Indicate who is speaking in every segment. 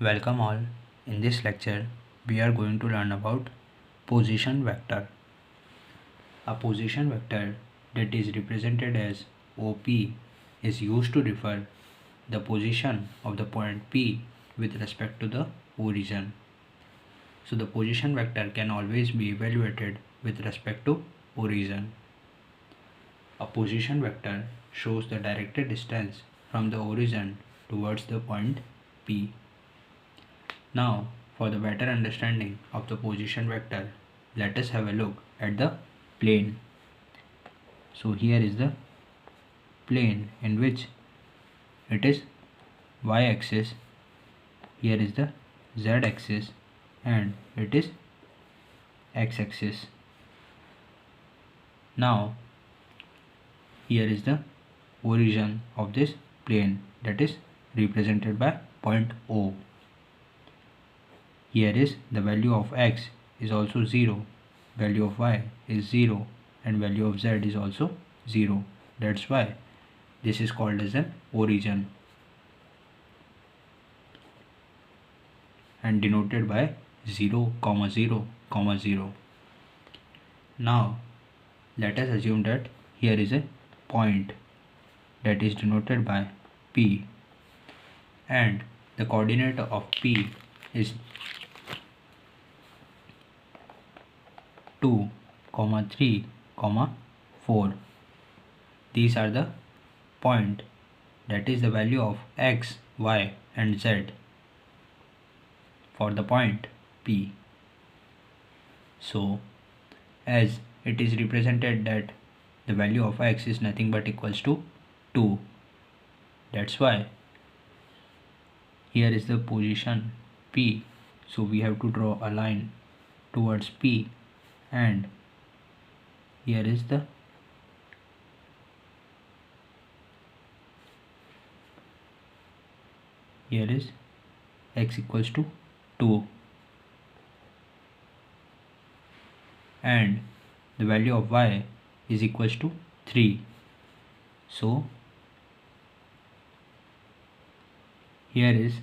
Speaker 1: Welcome all. In this lecture, we are going to learn about position vector. A position vector that is represented as OP is used to refer the position of the point P with respect to the origin. So the position vector can always be evaluated with respect to origin. A position vector shows the directed distance from the origin towards the point P. Now, for the better understanding of the position vector, let us have a look at the plane. So here is the plane in which it is y-axis, here is the z-axis, and it is x-axis. Now, here is the origin of this plane, that is represented by point O. Here is the value of x is also 0, value of y is 0, and value of z is also 0. That's why this is called as an origin and denoted by 0, 0, 0. Now let us assume that here is a point that is denoted by P, and the coordinate of P is 2, 3, 4. These are the point, that is the value of x, y and z for the point P. So as it is represented that the value of x is nothing but equals to 2, that's why here is the position P. So we have to draw a line towards P, and here is x equals to 2, and the value of y is equals to 3. So here is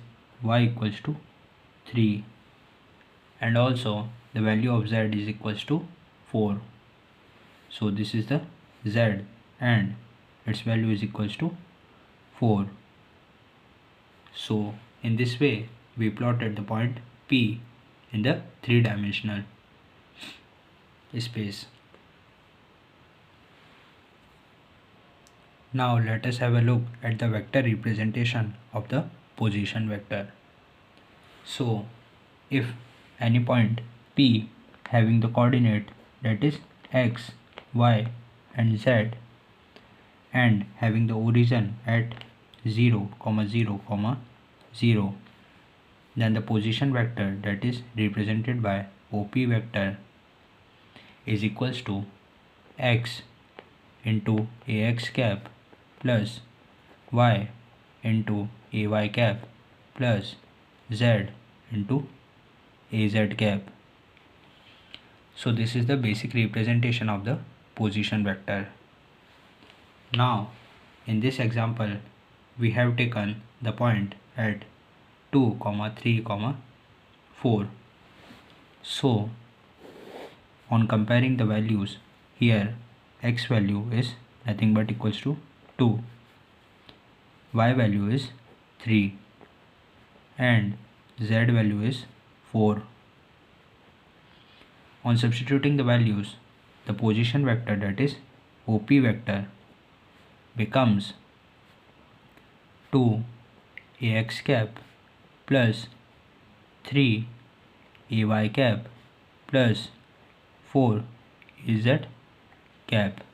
Speaker 1: y equals to 3, and also the value of z is equals to 4. So this is the z, and its value is equals to 4. So in this way we plotted the point P in the three-dimensional space. Now let us have a look at the vector representation of the position vector. So if any point P having the coordinate that is x, y and z, and having the origin at 0, 0, 0, then the position vector that is represented by OP vector is equals to x into ax cap plus y into ay cap plus z into az cap. So this is the basic representation of the position vector. Now in this example we have taken the point at 2, 3, 4. So on comparing the values, here x value is nothing but equals to 2, y value is 3, and z value is 4. On substituting the values, the position vector that is OP vector becomes 2 ax cap plus 3 ay cap plus 4 az cap.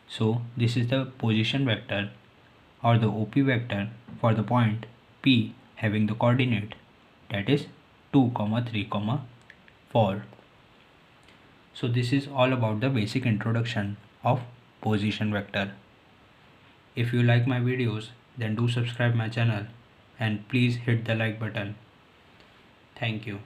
Speaker 1: So this is the position vector or the OP vector for the point P having the coordinate that is 2, 3, 4. So this is all about the basic introduction of position vector. If you like my videos, then do subscribe my channel and please hit the like button. Thank you.